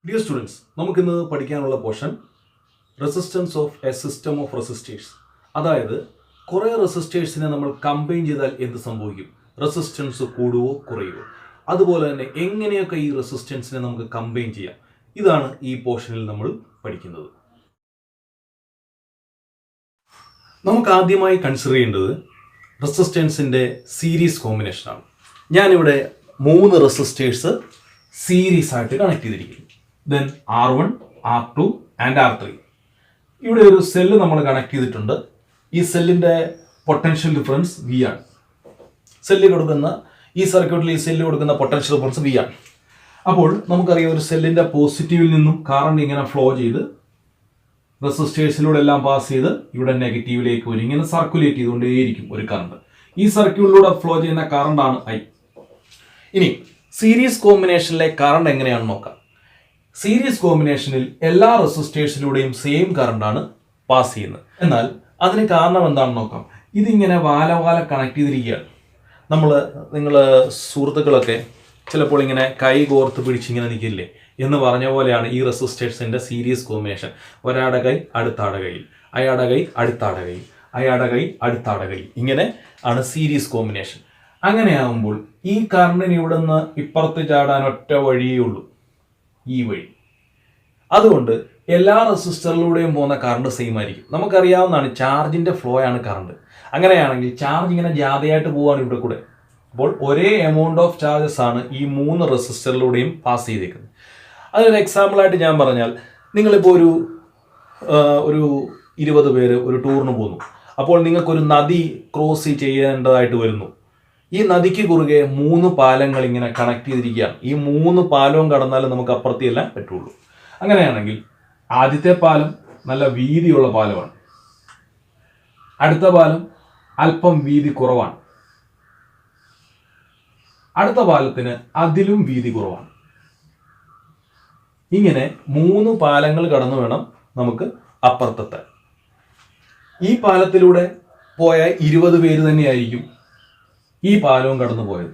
Dear students, നമുക്കിന്ന് പഠിക്കാനുള്ള portion resistance of A system of resistors. അതായത് കുറേ റെസിസ്റ്റേഴ്സിനെ നമ്മൾ കമ്പൈൻ ചെയ്താൽ എന്ത് സംഭവിക്കും, റെസിസ്റ്റൻസ് കൂടുവോ കുറയുവോ, അതുപോലെ തന്നെ എങ്ങനെയൊക്കെ ഈ റെസിസ്റ്റൻസിനെ നമുക്ക് കമ്പൈൻ ചെയ്യാം, ഇതാണ് ഈ പോർഷനിൽ നമ്മൾ പഠിക്കുന്നത്. നമുക്ക് ആദ്യമായി കൺസിഡർ ചെയ്യേണ്ടത് റെസിസ്റ്റൻസിൻ്റെ സീരീസ് കോമ്പിനേഷനാണ്. ഞാനിവിടെ 3 റെസിസ്റ്റേഴ്സ് സീരീസ് ആയിട്ട് കണക്ട് ചെയ്തിരിക്കുന്നു. Then R1, R2 and R3. ഇവിടെ ഒരു സെല്ല് നമ്മൾ കണക്ട് ചെയ്തിട്ടുണ്ട്. ഈ സെല്ലിൻ്റെ പൊട്ടൻഷ്യൽ ഡിഫറൻസ് V ആണ്. ഈ സർക്യൂട്ടിൽ ഈ സെല്ല് കൊടുക്കുന്ന പൊട്ടൻഷ്യൽ ഡിഫറൻസ് V ആണ്. അപ്പോൾ നമുക്കറിയാം, ഒരു സെല്ലിൻ്റെ പോസിറ്റീവിൽ നിന്നും കറണ്ട് ഇങ്ങനെ ഫ്ലോ ചെയ്ത് റെസിസ്റ്റേഴ്സിലൂടെ എല്ലാം പാസ് ചെയ്ത് ഇവിടെ നെഗറ്റീവിലേക്ക് വരും. ഇങ്ങനെ സർക്കുലേറ്റ് ചെയ്തുകൊണ്ടേയിരിക്കും ഒരു കറണ്ട്. ഈ സർക്യൂട്ടിലൂടെ ഫ്ലോ ചെയ്യുന്ന കറണ്ടാണ് I. ഇനി സീരീസ് കോമ്പിനേഷനിലെ കറണ്ട് എങ്ങനെയാണെന്ന് നോക്കാം. സീരീസ് കോമ്പിനേഷനിൽ എല്ലാ റെസിസ്റ്റേഴ്സിലൂടെയും സെയിം കറണ്ടാണ് പാസ് ചെയ്യുന്നത്. എന്നാൽ അതിന് കാരണം എന്താണെന്ന് നോക്കാം. ഇതിങ്ങനെ വാല കണക്ട് ചെയ്തിരിക്കുകയാണ്. നിങ്ങൾ സുഹൃത്തുക്കളൊക്കെ ചിലപ്പോൾ ഇങ്ങനെ കൈ കോർത്ത് പിടിച്ചിങ്ങനെ നിൽക്കില്ലേ എന്ന് പറഞ്ഞ പോലെയാണ് ഈ റെസിസ്റ്റേഴ്സിൻ്റെ സീരീസ് കോമ്പിനേഷൻ. ഒരാടെ കൈ അടുത്താടെ കൈയിൽ, അയാടെ കൈ അടുത്താടെ കൈയിൽ, അയാടെ കൈ അടുത്താടെ കൈയിൽ, ഇങ്ങനെ ആണ് സീരീസ് കോമ്പിനേഷൻ. അങ്ങനെയാകുമ്പോൾ ഈ കറണ്ടിന് ഇവിടെ നിന്ന് ഇപ്പുറത്ത് ചാടാൻ ഒറ്റ വഴിയേ ഉള്ളൂ, ഈ വഴി. അതുകൊണ്ട് എല്ലാ റെസിസ്റ്ററിലൂടെയും പോകുന്ന കറണ്ട് സെയിം ആയിരിക്കും. നമുക്കറിയാവുന്നതാണ്, ചാർജിൻ്റെ ഫ്ലോ ആണ് കറണ്ട്. അങ്ങനെയാണെങ്കിൽ ചാർജ് ഇങ്ങനെ ജാഥയായിട്ട് പോവുകയാണ് ഇവിടെ കൂടെ. അപ്പോൾ ഒരേ എമൗണ്ട് ഓഫ് ചാർജസ് ആണ് ഈ 3 റെസിസ്റ്ററിലൂടെയും പാസ് ചെയ്തേക്കുന്നത്. അതിനൊരു എക്സാമ്പിളായിട്ട് ഞാൻ പറഞ്ഞാൽ, നിങ്ങളിപ്പോൾ ഒരു 20 പേര് ഒരു ടൂറിന് പോകുന്നു. അപ്പോൾ നിങ്ങൾക്കൊരു നദി ക്രോസ് ചെയ്യേണ്ടതായിട്ട് വരുന്നു. ഈ നദിക്ക് കുറുകെ 3 പാലങ്ങൾ ഇങ്ങനെ കണക്ട് ചെയ്തിരിക്കുകയാണ്. ഈ 3 പാലവും കടന്നാലും നമുക്ക് അപ്പുറത്തെല്ലാം പറ്റുള്ളൂ. അങ്ങനെയാണെങ്കിൽ ആദ്യത്തെ പാലം നല്ല വീതിയുള്ള പാലമാണ്, അടുത്ത പാലം അല്പം വീതി കുറവാണ്, അടുത്ത പാലത്തിന് അതിലും വീതി കുറവാണ്. ഇങ്ങനെ 3 പാലങ്ങൾ കടന്നു വേണം നമുക്ക് അപ്പുറത്തെത്താൻ. ഈ പാലത്തിലൂടെ പോയ 20 പേര് തന്നെയായിരിക്കും ഈ പാലവും കടന്നു പോയത്.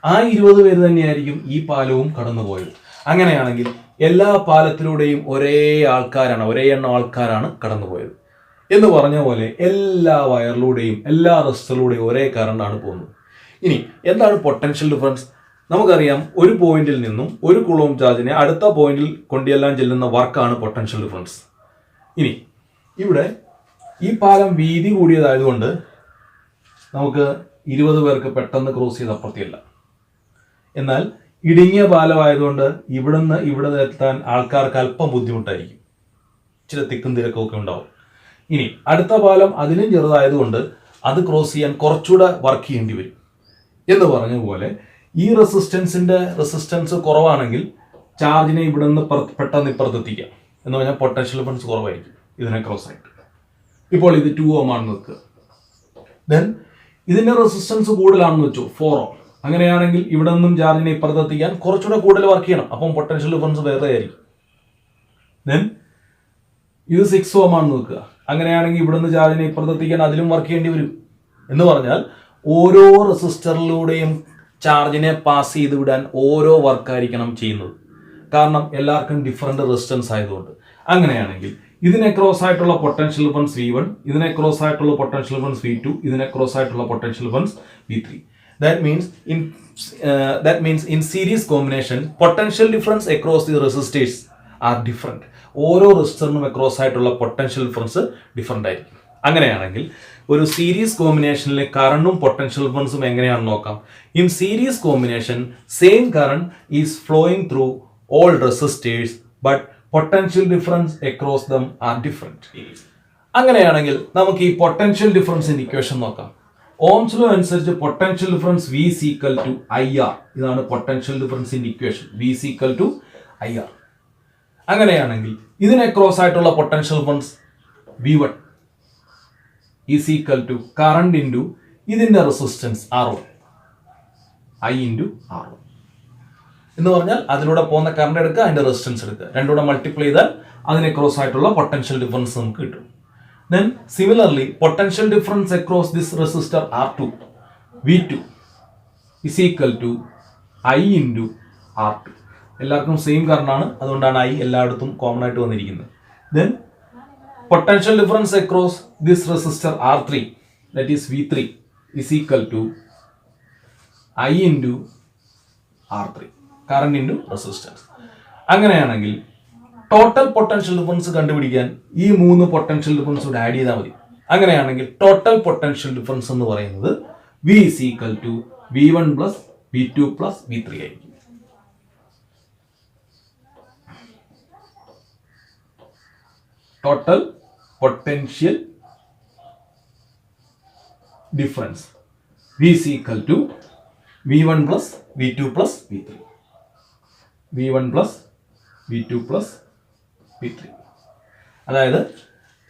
ആ 20 പേര് തന്നെയായിരിക്കും ഈ പാലവും കടന്നു പോയത്. അങ്ങനെയാണെങ്കിൽ എല്ലാ പാലത്തിലൂടെയും ഒരേ എണ്ണം ആൾക്കാരാണ് കടന്നു പോയത്. എന്ന് പറഞ്ഞ പോലെ എല്ലാ വയറിലൂടെയും എല്ലാ റെസിസ്റ്ററിലൂടെയും ഒരേ കറണ്ടാണ് പോകുന്നത്. ഇനി എന്താണ് പൊട്ടൻഷ്യൽ ഡിഫറൻസ്? നമുക്കറിയാം, ഒരു പോയിന്റിൽ നിന്നും ഒരു കുളോം ചാർജിനെ അടുത്ത പോയിന്റിൽ കൊണ്ടെല്ലാം ചെല്ലുന്ന വർക്കാണ് പൊട്ടൻഷ്യൽ ഡിഫറൻസ്. ഇനി ഇവിടെ ഈ പാലം വീതി കൂടിയതായതുകൊണ്ട് നമുക്ക് 20 പേർക്ക് പെട്ടെന്ന് ക്രോസ് ചെയ്ത് അപ്പുറത്തില്ല. എന്നാൽ ഇടുങ്ങിയ പാലമായതുകൊണ്ട് ഇവിടെ എത്താൻ ആൾക്കാർക്ക് അല്പം ബുദ്ധിമുട്ടായിരിക്കും, ചില തിക്കും തിരക്കൊക്കെ ഉണ്ടാവും. ഇനി അടുത്ത പാലം അതിലും ചെറുതായതുകൊണ്ട് അത് ക്രോസ് ചെയ്യാൻ കുറച്ചുകൂടെ വർക്ക് ചെയ്യേണ്ടി വരും. എന്ന് പറഞ്ഞ പോലെ ഈ റെസിസ്റ്റൻസ് കുറവാണെങ്കിൽ ചാർജിനെ ഇവിടെ നിന്ന് പെട്ടെന്ന് ഇപ്പുറത്തെത്തിക്കാം. എന്ന് പറഞ്ഞാൽ പൊട്ടൻഷ്യൽ ഡിഫറൻസ് കുറവായിരിക്കും ഇതിനെ ക്രോസ് ആയിട്ട്. ഇപ്പോൾ ഇത് 2 ohm ആണെന്ന് വെക്കുക. ദെൻ ഇതിന്റെ റെസിസ്റ്റൻസ് കൂടുതലാണെന്ന് വെച്ചു, 4 ohm. അങ്ങനെയാണെങ്കിൽ ഇവിടെ നിന്നും ചാർജിനെ ഇപ്പുറത്തെത്തിക്കാൻ കുറച്ചുകൂടെ കൂടുതൽ വർക്ക് ചെയ്യണം. അപ്പം പൊട്ടൻഷ്യൽ ഡിഫറൻസ് വേറെ ആയിരിക്കും. ദെൻ ഇത് 6 ohm ആണെന്ന് വെക്കുക. അങ്ങനെയാണെങ്കിൽ ഇവിടെ നിന്ന് ചാർജിനെ ഇപ്പുറത്തെത്തിക്കാൻ അതിലും വർക്ക് ചെയ്യേണ്ടി വരും. എന്ന് പറഞ്ഞാൽ ഓരോ റെസിസ്റ്ററിലൂടെയും ചാർജിനെ പാസ് ചെയ്ത് വിടാൻ ഓരോ വർക്കായിരിക്കണം ചെയ്യുന്നത്. കാരണം എല്ലാവർക്കും ഡിഫറെന്റ് റെസിസ്റ്റൻസ് ആയതുകൊണ്ട്. അങ്ങനെയാണെങ്കിൽ ഇതിനെ ക്രോസ് ആയിട്ടുള്ള പൊട്ടൻഷ്യൽ ഡിഫറൻസ് V1, ഇതിനെ ക്രോസ് ആയിട്ടുള്ള പൊട്ടൻഷ്യൽ ഡിഫറൻസ് V2, ഇതിനെ ക്രോസ് ആയിട്ടുള്ള potential difference V3. That means in series combination potential difference across the resistors are different. ഓരോ റെസിസ്റ്ററിനും അക്രോസ് ആയിട്ടുള്ള പൊട്ടൻഷ്യൽ ഡിഫറൻസ് ഡിഫറെന്റ് ആയിരിക്കും. അങ്ങനെയാണെങ്കിൽ ഒരു സീരീസ് കോമ്പിനേഷനിലെ കറണ്ടും പൊട്ടൻഷ്യൽ ഡിഫറൻസും എങ്ങനെയാണെന്ന് നോക്കാം. In series combination same current is flowing through all resistors but potential difference across them are different. അങ്ങനെയാണെങ്കിൽ നമുക്ക് ഈ പൊട്ടൻഷ്യൽ ഡിഫറൻസിന്റെ ഇക്വേഷൻ നോക്കാം. ഓംസ് ലോ അനുസരിച്ച് potential difference V is equal to IR. ഇതാണ് പൊട്ടൻഷ്യൽ ഡിഫറൻസിന്റെ equation, V is equal to IR. അങ്ങനെയാണെങ്കിൽ ഇതിനെ ക്രോസ് ആയിട്ടുള്ള potential difference V1 is equal to current into ഇതിന്റെ resistance R1, I into R1. എന്ന് പറഞ്ഞാൽ അതിലൂടെ പോകുന്ന കറണ്ട് എടുക്കുക, അതിന്റെ റെസിസ്റ്റൻസ് എടുക്കുക, രണ്ടുകൂടെ മൾട്ടിപ്ലൈ ചെയ്താൽ അതിനെ ക്രോസ് ആയിട്ടുള്ള പൊട്ടൻഷ്യൽ ഡിഫറൻസ് നമുക്ക് കിട്ടും. Then similarly, potential difference across this resistor R2, V2 is equal to I into R2. എല്ലാവർക്കും സെയിം കറണ്ടാണ്, അതുകൊണ്ടാണ് ഐ എല്ലായിടത്തും കോമൺ ആയിട്ട് വന്നിരിക്കുന്നത്. Then potential difference across this resistor R3 that is V3 is equal to I into R3 current into resistance. അങ്ങനെയാണെങ്കിൽ total potential difference കണ്ടുപിടിക്കാൻ ഈ 3 potential difference കൂടെ add ചെയ്താൽ മതി. അങ്ങനെയാണെങ്കിൽ ടോട്ടൽ പൊട്ടൻഷ്യൽ ഡിഫറൻസ് എന്ന് പറയുന്നത് V is equal to V1 plus V2 plus V3 ആയിരിക്കും. Total potential difference V is equal to V1 plus V2 plus V3. V1 plus V2 plus V3. അതായത്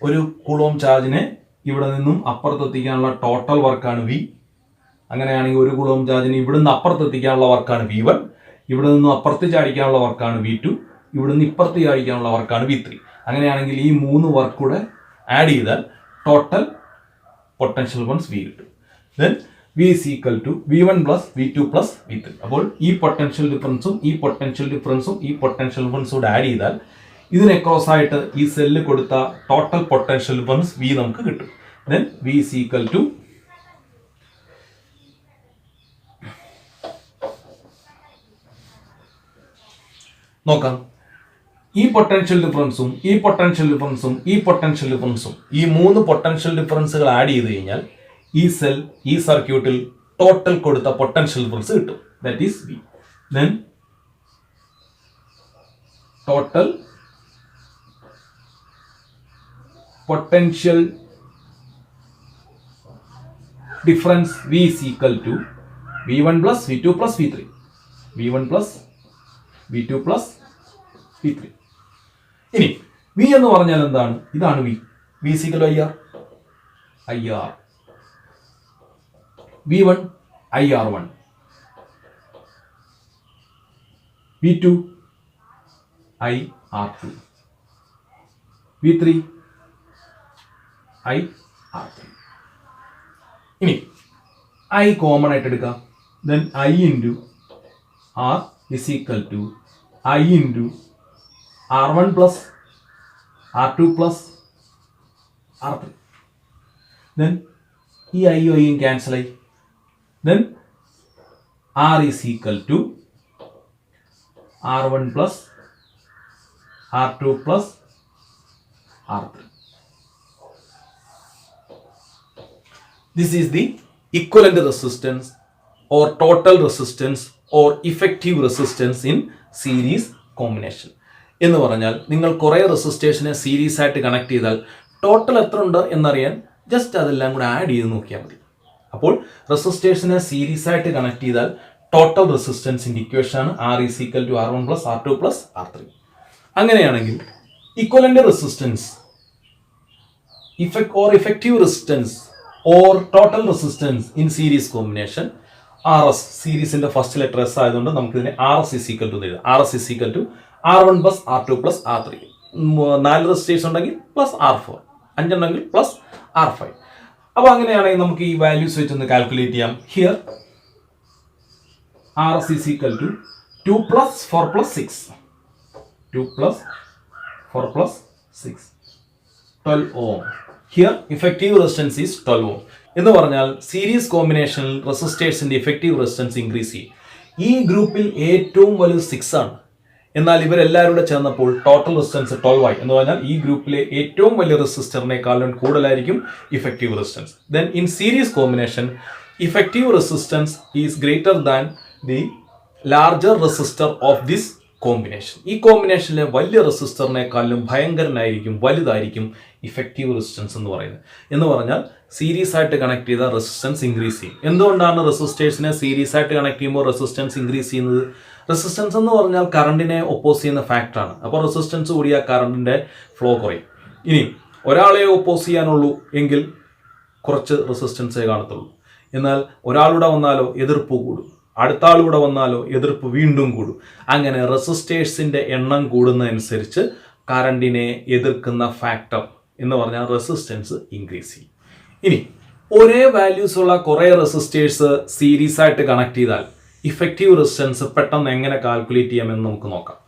ഒരു coulomb ചാർജിനെ ഇവിടെ നിന്നും അപ്പുറത്തെത്തിക്കാനുള്ള ടോട്ടൽ വർക്കാണ് V. അങ്ങനെയാണെങ്കിൽ ഒരു കൂളോം ചാർജിന് ഇവിടെ നിന്ന് അപ്പുറത്തെത്തിക്കാനുള്ള വർക്കാണ് V1, ഇവിടെ നിന്നും അപ്പുറത്ത് ചാടിക്കാനുള്ള വർക്കാണ് V2, ഇവിടെ നിന്ന് ഇപ്പുറത്ത് ചാടിക്കാനുള്ള വർക്കാണ് V3. അങ്ങനെയാണെങ്കിൽ ഈ 3 വർക്ക് കൂടെ ആഡ് ചെയ്താൽ ടോട്ടൽ പൊട്ടൻഷ്യൽ ഡിഫറൻസ് V കിട്ടും. Then V is equal to V1 plus V2 plus V3. അപ്പോൾ ഈ പൊട്ടൻഷ്യൽ ഡിഫറൻസും ഈ പൊട്ടൻഷ്യൽ ഡിഫറൻസും ഈ പൊട്ടൻഷ്യൽ ഡിഫറൻസും കൂടെ ആഡ് ചെയ്താൽ ഇതിനെ ക്രോസ് ആയിട്ട് ഈ സെല്ല് കൊടുത്ത ടോട്ടൽ പൊട്ടൻഷ്യൽ ഡിഫറൻസ് V നമുക്ക് കിട്ടും. Then V is equal to നോക്കാം, ഈ പൊട്ടൻഷ്യൽ ഡിഫറൻസും ഈ പൊട്ടൻഷ്യൽ ഡിഫറൻസും ഈ പൊട്ടൻഷ്യൽ ഡിഫറൻസും ഈ 3 പൊട്ടൻഷ്യൽ ഡിഫറൻസുകൾ ആഡ് ചെയ്ത് കഴിഞ്ഞാൽ ഈ സെൽ ഈ സർക്യൂട്ടിൽ ടോട്ടൽ കൊടുത്ത പൊട്ടൻഷ്യൽ ഡിഫറൻസ് കിട്ടും. That is V. Then total potential difference V is equal to V1 plus V2 plus V3. V1 plus V2 plus V3. ഇനി V എന്ന് പറഞ്ഞാൽ എന്താണ്? ഇതാണ് V. V is equal to IR. V1 IR1, V2 IR2, V3 IR3. ഇനി I common ആയിട്ട് എടുക്കാം. Then I into R is equal to I into R1 plus R2 plus R3. Then ഈ ഐയും ക്യാൻസൽ ആയി. Then R is equal to R1 plus R2 plus R3. This is the equivalent resistance or total resistance or effective resistance in series combination. എന്ന് പറഞ്ഞാൽ നിങ്ങൾ കുറേ റെസിസ്റ്റേഴ്സിനെ series ആയിട്ട് connect ചെയ്താൽ total എത്ര ഉണ്ട് എന്നറിയാൻ ജസ്റ്റ് അതെല്ലാം കൂടെ ആഡ് ചെയ്ത് നോക്കിയാൽ മതി. അപ്പോൾ റെസിസ്റ്റേഴ്സിനെ സീരീസ് ആയിട്ട് കണക്ട് ചെയ്താൽ ടോട്ടൽ റെസിസ്റ്റൻസിന്റെ ഇക്വേഷൻ ആണ് R is equal to R1 plus R2 plus R3. അങ്ങനെയാണെങ്കിൽ equivalent resistance effective resistance or total resistance in series combination RS, സീരീസിന്റെ ഫസ്റ്റ് ലെറ്റർ S ആയതുകൊണ്ട് നമുക്ക് ഇതിനെ RS is equal to എഴുതാം. RS is equal to R1 plus R2 plus R3. 4 resistors ഉണ്ടെങ്കിൽ plus R4, 5 ഉണ്ടെങ്കിൽ plus R5. അപ്പോൾ അങ്ങനെയാണെങ്കിൽ നമുക്ക് ഈ വാല്യൂസ് വെച്ചൊന്ന് കാൽക്കുലേറ്റ് ചെയ്യാം. Here RS is equal to 2 plus 4 plus 6. 2 plus 4 plus 6. 12 ohm. Here effective resistance is 12 ohm. എന്ന് പറഞ്ഞാൽ സീരീസ് കോമ്പിനേഷനിൽ റെസിസ്റ്റേഴ്സിന്റെ ഇഫക്റ്റീവ് റെസിസ്റ്റൻസ് ഇൻക്രീസ് ചെയ്യും. ഈ ഗ്രൂപ്പിൽ ഏറ്റവും വലുത് 6 ആണ്. എന്നാൽ ഇവരെല്ലാവരും കൂടെ ചേർന്നപ്പോൾ ടോട്ടൽ റെസിസ്റ്റൻസ് 12 ആയി. എന്ന് പറഞ്ഞാൽ ഈ ഗ്രൂപ്പിലെ ഏറ്റവും വലിയ റെസിസ്റ്ററിനേക്കാളും കൂടുതലായിരിക്കും effective resistance. Then in series combination effective resistance is greater than the larger resistor of this combination. ഈ കോമ്പിനേഷനിലെ വലിയ റെസിസ്റ്ററിനേക്കാളും ഭയങ്കരനായിരിക്കും, വലുതായിരിക്കും ഇഫക്റ്റീവ് റെസിസ്റ്റൻസ് എന്ന് പറയുന്നത്. എന്ന് പറഞ്ഞാൽ സീരീസ് ആയിട്ട് കണക്ട് ചെയ്ത റെസിസ്റ്റൻസ് ഇൻക്രീസ് ചെയ്യും. എന്തുകൊണ്ടാണ് റെസിസ്റ്റേഴ്സിനെ സീരീസ് ആയിട്ട് കണക്ട് ചെയ്യുമ്പോൾ റെസിസ്റ്റൻസ് ഇൻക്രീസ് ചെയ്യുന്നത്? റെസിസ്റ്റൻസ് എന്ന് പറഞ്ഞാൽ കറണ്ടിനെ ഒപ്പോസ് ചെയ്യുന്ന ഫാക്ടറാണ്. അപ്പോൾ റെസിസ്റ്റൻസ് കൂടിയാൽ കറണ്ടിന്റെ ഫ്ലോ കുറയും. ഇനി ഒരാളെ ഒപ്പോസ് ചെയ്യാനുള്ളൂ എങ്കിൽ കുറച്ച് റെസിസ്റ്റൻസേ കാണത്തുള്ളൂ. എന്നാൽ ഒരാളുടെ വന്നാലോ എതിർപ്പ് കൂടും, അടുത്ത ആളുകൂടെ വന്നാലോ എതിർപ്പ് വീണ്ടും കൂടും. അങ്ങനെ റെസിസ്റ്റേഴ്സിന്റെ എണ്ണം കൂടുന്നതനുസരിച്ച് കറണ്ടിനെ എതിർക്കുന്ന ഫാക്ടർ എന്ന് പറഞ്ഞാൽ റെസിസ്റ്റൻസ് ഇൻക്രീസ് ചെയ്യും. ഇനി ഒരേ വാല്യൂസ് ഉള്ള കുറേ റെസിസ്റ്റേഴ്സ് സീരീസ് ആയിട്ട് കണക്ട് ചെയ്താൽ ഇഫക്റ്റീവ് റെസിസ്റ്റൻസ് പെട്ടെന്ന് എങ്ങനെ കാൽക്കുലേറ്റ് ചെയ്യാമെന്ന് നമുക്ക് നോക്കാം.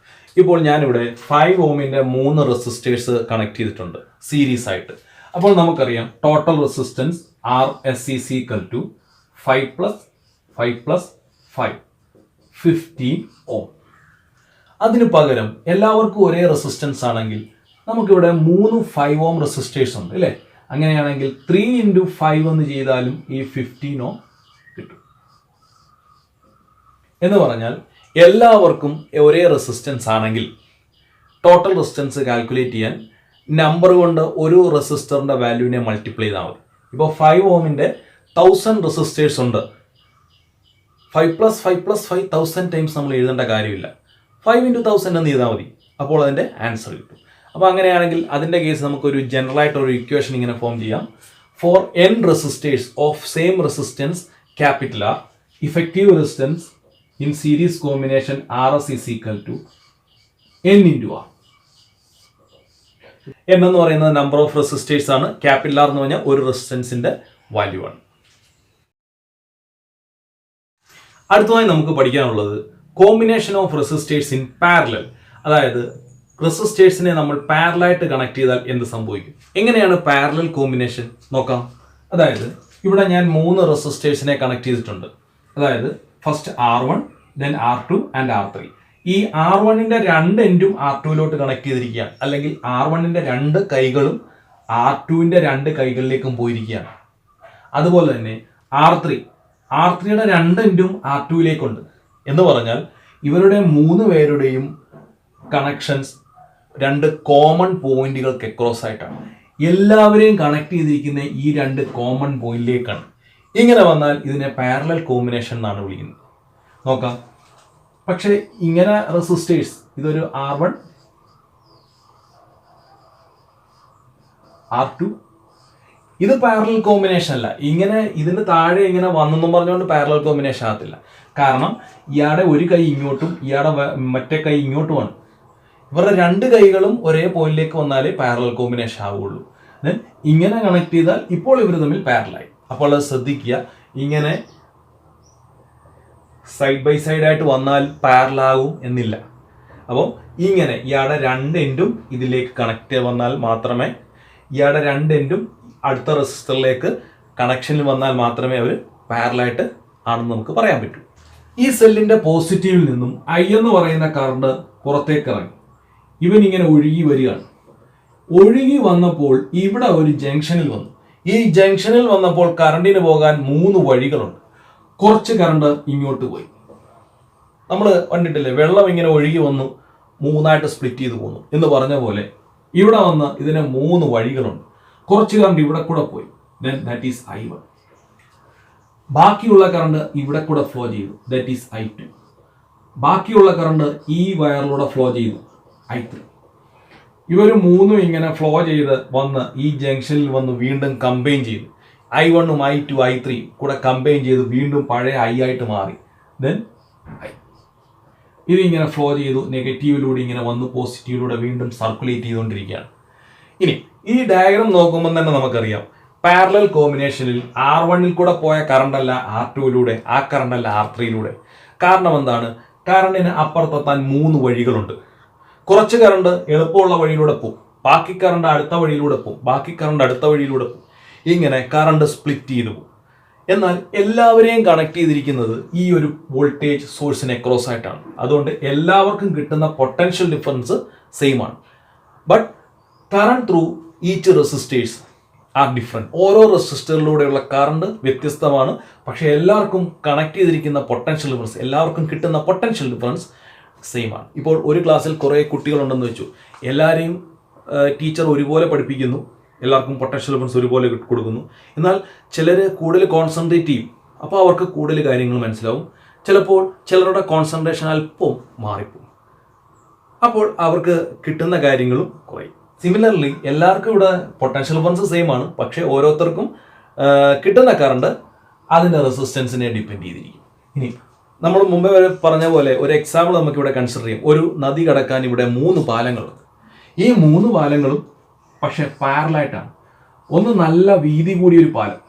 ഇപ്പോൾ ഞാനിവിടെ 5 ഓമിൻ്റെ 3 റെസിസ്റ്റേഴ്സ് കണക്ട് ചെയ്തിട്ടുണ്ട് സീരീസ് ആയിട്ട്. അപ്പോൾ നമുക്കറിയാം total resistance RSC equal to 5 + 5 15 ohm. അതിന് പകരം എല്ലാവർക്കും ഒരേ റെസിസ്റ്റൻസ് ആണെങ്കിൽ നമുക്കിവിടെ 3 5 ഓം റെസിസ്റ്റേഴ്സ് ഉണ്ട് അല്ലേ? അങ്ങനെയാണെങ്കിൽ 3 × 5 എന്ന് ചെയ്താലും ഈ 15 ഓം കിട്ടും. എന്ന് പറഞ്ഞാൽ എല്ലാവർക്കും ഒരേ റെസിസ്റ്റൻസ് ആണെങ്കിൽ ടോട്ടൽ റെസിസ്റ്റൻസ് കാൽക്കുലേറ്റ് ചെയ്യാൻ നമ്പർ കൊണ്ട് ഒരു റെസിസ്റ്ററിന്റെ വാല്യൂവിനെ മൾട്ടിപ്ലൈ ചെയ്താൽ മതി. ഇപ്പോൾ 5 ഓമിൻ്റെ 1000 റെസിസ്റ്റേഴ്സ് ഉണ്ട്. 5 + 5 + 5 1000 ടൈംസ് നമ്മൾ എഴുതേണ്ട കാര്യമില്ല. 5 × 1000 എന്ന് ചെയ്താൽ മതി. അപ്പോൾ അതിൻ്റെ ആൻസർ കിട്ടും. അപ്പോൾ അങ്ങനെയാണെങ്കിൽ അതിൻ്റെ കേസ് നമുക്കൊരു ജനറൽ ആയിട്ടൊരു ഇക്വേഷൻ ഇങ്ങനെ ഫോം ചെയ്യാം. For n resistors of same resistance capital R, effective resistance in series combination RS is equal to n × R. n എന്ന് പറയുന്നത് നമ്പർ ഓഫ് റെസിസ്റ്റേഴ്സ് ആണ്. ക്യാപിറ്റൽ R എന്ന് പറഞ്ഞാൽ ഒരു റെസിസ്റ്റൻസിന്റെ വാല്യൂ ആണ്. അടുത്തതായി നമുക്ക് പഠിക്കാനുള്ളത് combination of resistors in parallel. അതായത് റെസിസ്റ്റേഴ്സിനെ നമ്മൾ പാരലായിട്ട് കണക്ട് ചെയ്താൽ എന്ത് സംഭവിക്കും? എങ്ങനെയാണ് പാരലൽ കോമ്പിനേഷൻ നോക്കാം. അതായത് ഇവിടെ ഞാൻ 3 റെസിസ്റ്റേഴ്സിനെ കണക്ട് ചെയ്തിട്ടുണ്ട്. അതായത് first R1, then R2 and R3. ഈ R1ന്റെ 2 എൻഡും R2ലോട്ട് കണക്ട് ചെയ്തിരിക്കുകയാണ്. അല്ലെങ്കിൽ R1ന്റെ 2 കൈകളും R2ന്റെ 2 കൈകളിലേക്കും പോയിരിക്കുകയാണ്. അതുപോലെ തന്നെ R3യുടെ 2 എൻഡും R2ലേക്കുണ്ട്. എന്ന് പറഞ്ഞാൽ ഇവരുടെ 3 പേരുടെയും കണക്ഷൻസ് 2 കോമൺ പോയിന്റുകൾക്ക് അക്രോസ് ആയിട്ടാണ്. എല്ലാവരെയും കണക്ട് ചെയ്തിരിക്കുന്ന ഈ 2 കോമൺ പോയിന്റിലേക്കാണ്. ഇങ്ങനെ വന്നാൽ ഇതിനെ പാരലൽ കോമ്പിനേഷൻ എന്നാണ് വിളിക്കുന്നത്. നോക്കാം. പക്ഷേ ഇങ്ങനെ റെസിസ്റ്റേഴ്സ് ഇതൊരു R1 R2 ഇത് പാരലൽ കോമ്പിനേഷൻ അല്ല. ഇങ്ങനെ ഇതിന് താഴെ ഇങ്ങനെ വന്നെന്നും പറഞ്ഞുകൊണ്ട് പാരലൽ കോമ്പിനേഷൻ ആകത്തില്ല. കാരണം ഇയാളുടെ ഒരു കൈ ഇങ്ങോട്ടും ഇയാളുടെ മറ്റേ കൈ ഇങ്ങോട്ടുമാണ്. ഇവരുടെ 2 കൈകളും ഒരേ പോയിന്റിലേക്ക് വന്നാലേ പാരലൽ കോമ്പിനേഷൻ ആവുകയുള്ളൂ. ദെൻ ഇങ്ങനെ കണക്ട് ചെയ്താൽ ഇപ്പോൾ ഇവർ തമ്മിൽ പാരലായി. അപ്പോൾ അത് ശ്രദ്ധിക്കുക. ഇങ്ങനെ സൈഡ് ബൈ സൈഡ് ആയിട്ട് വന്നാൽ പാരലാകും എന്നില്ല. അപ്പോൾ ഇങ്ങനെ ഇയാളുടെ 2 എൻഡും ഇതിലേക്ക് കണക്ട് വന്നാൽ മാത്രമേ ഇയാളുടെ 2 എൻഡും അടുത്ത റെസിസ്റ്ററിലേക്ക് കണക്ഷനിൽ വന്നാൽ മാത്രമേ അവർ പാരലായിട്ട് ആണെന്ന് നമുക്ക് പറയാൻ പറ്റൂ. ഈ സെല്ലിന്റെ പോസിറ്റീവിൽ നിന്നും I എന്ന് പറയുന്ന കറണ്ട് പുറത്തേക്ക് ഇറങ്ങി ഇവൻ ഇങ്ങനെ ഒഴുകി വരികയാണ്. ഒഴുകി വന്നപ്പോൾ ഇവിടെ ഒരു ജംഗ്ഷനിൽ വന്നു. ഈ ജംഗ്ഷനിൽ വന്നപ്പോൾ കറണ്ടിന് പോകാൻ 3 വഴികളുണ്ട്. കുറച്ച് കറണ്ട് ഇങ്ങോട്ട് പോയി. നമ്മൾ കണ്ടിട്ടില്ലേ, വെള്ളം ഇങ്ങനെ ഒഴുകി വന്നു 3ആയിട്ട് സ്പ്ലിറ്റ് ചെയ്ത് പോകുന്നു എന്ന് പറഞ്ഞ പോലെ ഇവിടെ വന്ന് ഇതിന് 3 വഴികളുണ്ട്. കുറച്ച് കറണ്ട് ഇവിടെ കൂടെ പോയി, then that is I1. ബാക്കിയുള്ള കറണ്ട് ഇവിടെ കൂടെ ഫ്ലോ ചെയ്തു, that is I2. ബാക്കിയുള്ള കറണ്ട് ഈ വയറിലൂടെ ഫ്ലോ ചെയ്തു, I3. ഇവർ 3 ഇങ്ങനെ ഫ്ലോ ചെയ്ത് വന്ന് ഈ ജംഗ്ഷനിൽ വന്ന് വീണ്ടും കമ്പൈൻ ചെയ്തു. I1ഉം I2 I3 കൂടെ കമ്പൈൻ ചെയ്ത് വീണ്ടും പഴയ I ആയിട്ട് മാറി. ദെൻ ഇതിങ്ങനെ ഫ്ലോ ചെയ്തു, നെഗറ്റീവിലൂടെ ഇങ്ങനെ വന്ന് പോസിറ്റീവിലൂടെ വീണ്ടും സർക്കുലേറ്റ് ചെയ്തുകൊണ്ടിരിക്കുകയാണ്. ഇനി ഈ ഡയഗ്രാം നോക്കുമ്പോൾ തന്നെ നമുക്കറിയാം പാരലൽ കോമ്പിനേഷനിൽ R1ൽ കൂടെ പോയ കറണ്ടല്ല R2യിലൂടെ, ആ കറണ്ടല്ല R3യിലൂടെ. കാരണം എന്താണ്? കറണ്ടിന് അപ്പുറത്തെത്താൻ 3 വഴികളുണ്ട്. കുറച്ച് കറണ്ട് എളുപ്പമുള്ള വഴിയിലൂടെ പോകും, ബാക്കി കറണ്ട് അടുത്ത വഴിയിലൂടെ പോകും, ബാക്കി കറണ്ട് അടുത്ത വഴിയിലൂടെ പോകും. ഇങ്ങനെ കറണ്ട് സ്പ്ലിറ്റ് ചെയ്തു പോകും. എന്നാൽ എല്ലാവരെയും കണക്ട് ചെയ്തിരിക്കുന്നത് ഈ ഒരു വോൾട്ടേജ് സോഴ്സിന് അക്രോസ് ആയിട്ടാണ്. അതുകൊണ്ട് എല്ലാവർക്കും കിട്ടുന്ന പൊട്ടൻഷ്യൽ ഡിഫറൻസ് സെയിം ആണ്. But current through each resistors R different. ഓരോ റെസിസ്റ്ററിലൂടെയുള്ള കറണ്ട് വ്യത്യസ്തമാണ്. പക്ഷേ എല്ലാവർക്കും കണക്ട് ചെയ്തിരിക്കുന്ന പൊട്ടൻഷ്യൽ ഡിഫറൻസ്, എല്ലാവർക്കും കിട്ടുന്ന പൊട്ടൻഷ്യൽ ഡിഫറൻസ് സെയിം ആണ്. ഇപ്പോൾ ഒരു ക്ലാസ്സിൽ കുറേ കുട്ടികളുണ്ടെന്ന് വെച്ചു, എല്ലാവരെയും ടീച്ചർ ഒരുപോലെ പഠിപ്പിക്കുന്നു, എല്ലാവർക്കും പൊട്ടൻഷ്യൽ ഡിഫറൻസ് ഒരുപോലെ കൊടുക്കുന്നു. എന്നാൽ ചിലർ കൂടുതൽ കോൺസെൻട്രേറ്റ് ചെയ്യും, അപ്പോൾ അവർക്ക് കൂടുതൽ കാര്യങ്ങൾ മനസ്സിലാവും. ചിലപ്പോൾ ചിലരുടെ കോൺസെൻട്രേഷൻ അല്പം മാറിപ്പോകും, അപ്പോൾ അവർക്ക് കിട്ടുന്ന കാര്യങ്ങളും കുറയും. സിമിലർലി എല്ലാവർക്കും ഇവിടെ പൊട്ടൻഷ്യൽ ഡിഫറൻസ് സെയിം ആണ്, പക്ഷേ ഓരോരുത്തർക്കും കിട്ടുന്ന കറണ്ട് അതിൻ്റെ റെസിസ്റ്റൻസിനെ ഡിപ്പെൻഡ് ചെയ്തിരിക്കും. ഇനി നമ്മൾ മുമ്പേ പറഞ്ഞ പോലെ ഒരു എക്സാമ്പിൾ നമുക്കിവിടെ കൺസിഡർ ചെയ്യും. ഒരു നദി കടക്കാൻ ഇവിടെ 3 പാലങ്ങളുണ്ട്. ഈ 3 പാലങ്ങളും പക്ഷെ പാരലായിട്ടാണ്. ഒന്ന് നല്ല വീതി കൂടിയൊരു പാലം,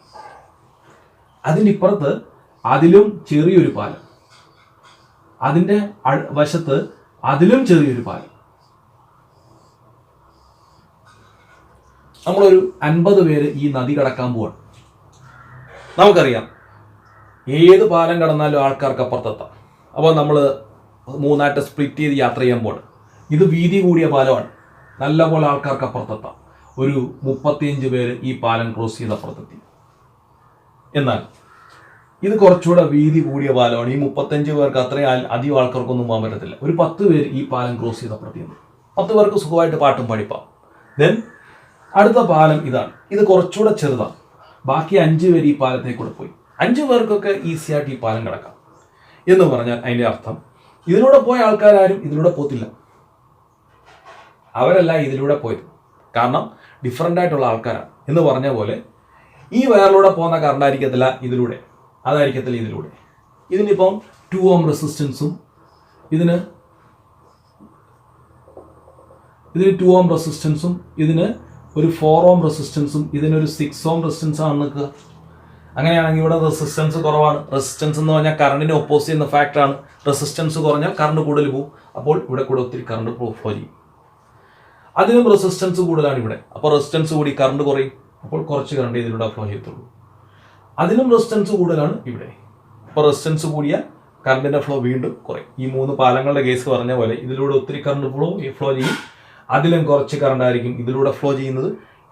അതിനിപ്പുറത്ത് അതിലും ചെറിയൊരു പാലം, അതിൻ്റെ വശത്ത് അതിലും ചെറിയൊരു പാലം. നമ്മളൊരു 50 പേര് ഈ നദി കടക്കാൻ പോവാണ്. നമുക്കറിയാം ഏത് പാലം കടന്നാലും ആൾക്കാർക്ക് അപ്പുറത്തെത്താം. അപ്പോൾ നമ്മൾ മൂന്നായിട്ട് സ്പ്ലിറ്റ് ചെയ്ത് യാത്ര ചെയ്യാൻ പോവാണ്. ഇത് വീതി കൂടിയ പാലമാണ്. നല്ലപോലെ ആൾക്കാർക്ക് അപ്പുറത്തെത്താം. ഒരു 35 പേര് ഈ പാലം ക്രോസ് ചെയ്ത് അപ്പുറത്തെത്തി. എന്നാൽ ഇത് കുറച്ചുകൂടെ വീതി കൂടിയ പാലമാണ്. ഈ 35 പേർക്ക് അത്രയും അധികം ആൾക്കാർക്കൊന്നും പോകാൻ പറ്റത്തില്ല. ഒരു 10 പേര് ഈ പാലം ക്രോസ് ചെയ്ത് അപ്പുറത്തേക്ക്. 10 പേർക്ക് സുഖമായിട്ട് പാട്ടും പഠിപ്പാം. ദെൻ അടുത്ത പാലം ഇതാണ്. ഇത് കുറച്ചുകൂടെ ചെറുതാണ്. ബാക്കി 5 പേര് ഈ പാലത്തേക്ക് കൂടെ പോയി. 5 പേർക്കൊക്കെ ഈസി ആയിട്ട് ഈ പാലം കിടക്കാം എന്ന് പറഞ്ഞാൽ അതിൻ്റെ അർത്ഥം ഇതിലൂടെ പോയ ആൾക്കാരും ഇതിലൂടെ പോത്തില്ല. അവരല്ല ഇതിലൂടെ പോയത്. കാരണം ഡിഫറൻ്റ് ആയിട്ടുള്ള ആൾക്കാരാണ്. എന്ന് പറഞ്ഞ പോലെ ഈ വയറിലൂടെ പോകുന്ന കറണ്ട് ആയിരിക്കത്തില്ല ഇതിലൂടെ, അതായിരിക്കത്തില്ല ഇതിലൂടെ. ഇതിനിപ്പം 2 ohm റെസിസ്റ്റൻസും ഇതിന് 2 ohm റെസിസ്റ്റൻസും ഇതിന് ഒരു 4 ohm റെസിസ്റ്റൻസും ഇതിനൊരു 6 ohm റെസിസ്റ്റൻസ് ആണ് നിൽക്കുക. അങ്ങനെയാണെങ്കിൽ ഇവിടെ റെസിസ്റ്റൻസ് കുറവാണ്. റെസിസ്റ്റൻസ് എന്ന് പറഞ്ഞാൽ കറണ്ടിനെ ഒപ്പോസ് ചെയ്യുന്ന ഫാക്ടറാണ്. റെസിസ്റ്റൻസ് കുറഞ്ഞാൽ കറണ്ട് കൂടുതൽ പോകും. അപ്പോൾ ഇവിടെ കൂടെ ഒത്തിരി കറണ്ട് ഫ്ലോ ചെയ്യും. അതിനും റെസിസ്റ്റൻസ് കൂടുതലാണ് ഇവിടെ. അപ്പോൾ റെസിസ്റ്റൻസ് കൂടി കറണ്ട് കുറയും. അപ്പോൾ കുറച്ച് കറണ്ട് ഇതിലൂടെ ഫ്ലോ ചെയ്യത്തുള്ളൂ. അതിനും റെസിസ്റ്റൻസ് കൂടുതലാണ് ഇവിടെ. അപ്പോൾ റെസിസ്റ്റൻസ് കൂടിയാൽ കറണ്ടിൻ്റെ ഫ്ലോ വീണ്ടും കുറയും. ഈ 3 പാലങ്ങളുടെ കേസ് പറഞ്ഞ പോലെ ഇതിലൂടെ ഒത്തിരി കറണ്ട് ഫ്ലോ ചെയ്യും. അതിലും കുറച്ച് കറണ്ട് ആയിരിക്കും ഇതിലൂടെ ഫ്ലോ ചെയ്യുന്നത്.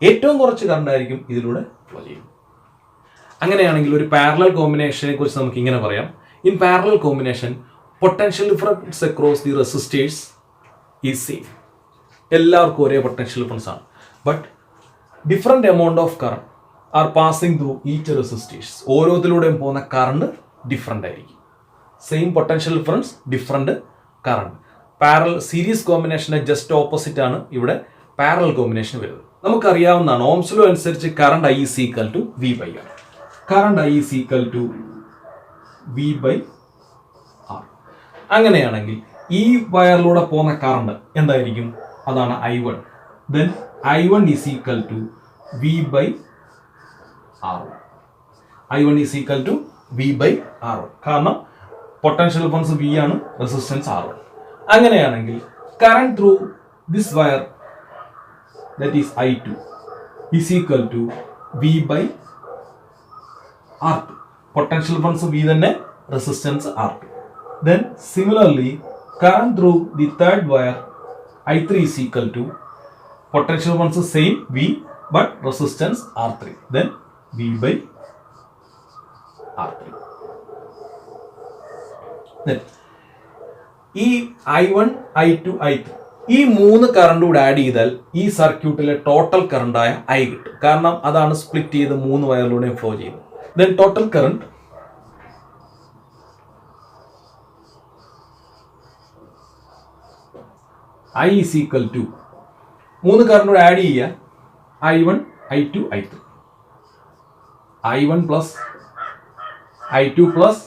ഏറ്റവും കുറച്ച് കറണ്ട് ആയിരിക്കും ഇതിലൂടെ ഫ്ലോ ചെയ്യുന്നത്. അങ്ങനെയാണെങ്കിൽ ഒരു പാരലൽ കോമ്പിനേഷനെ കുറിച്ച് നമുക്ക് ഇങ്ങനെ പറയാം. In parallel combination potential difference across the resistors is same. എല്ലാവർക്കും ഒരേ പൊട്ടൻഷ്യൽ ഡിഫറൻസ് ആണ്. But different amount of current are passing through each resistors. ഓരോത്തിലൂടെയും പോകുന്ന കറണ്ട് ഡിഫറെൻ്റ് ആയിരിക്കും. Same potential difference, different current. Parallel series കോമ്പിനേഷന് just opposite ആണ് ഇവിടെ parallel combination വരുന്നത്. നമുക്കറിയാവുന്നതാണ് ഓംസ് ലോ അനുസരിച്ച് current I is equal to V by R. Current I is equal to V by R. അങ്ങനെയാണെങ്കിൽ ഈ വയറിലൂടെ പോകുന്ന കറണ്ട് എന്തായിരിക്കും? അതാണ് I1. Then I1 is equal to V by R1. I1 is equal to V by R1. കാരണം potential difference V ആണ്, resistance R1. അങ്ങനെയാണെങ്കിൽ current through this wire, that is I2, is equal to V by R2. Potential difference V തന്നെ, resistance R2. Then similarly current through the third wire I3 is equal to potential difference same V but resistance R3. Then V by R3. Then ഈ I1, I2, I3 ഈ 3 current കൂടെ add ചെയ്താൽ ഈ സർക്യൂട്ടിലെ total കറണ്ടായ I കിട്ടും. കാരണം അതാണ് split ചെയ്ത് 3 വയറിലൂടെയും ഫ്ലോ ചെയ്യുന്നത്. Then total current I is equal to 3 current കൂടെ ആഡ് ചെയ്യുക I1, I2, I3. I1 plus I2 plus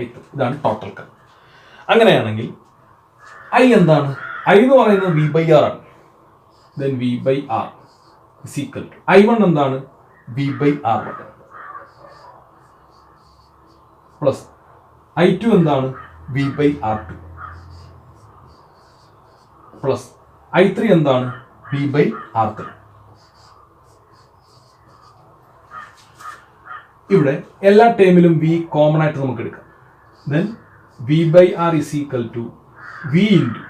I3. ഇതാണ് ടോട്ടൽ കറണ്ട്. അങ്ങനെയാണെങ്കിൽ I എന്താണ്? I എന്ന് പറയുന്നത് V by R ആണ്. Then V by R is equal to I1 എന്താണ്? V by R1 plus I2 എന്താണ്? V by R2 plus I3 എന്താണ്? V by R3. ഇവിടെ എല്ലാ ടേമിലും V കോമൺ ആയിട്ട് നമുക്ക് എടുക്കാം. Then V by R is equal to V into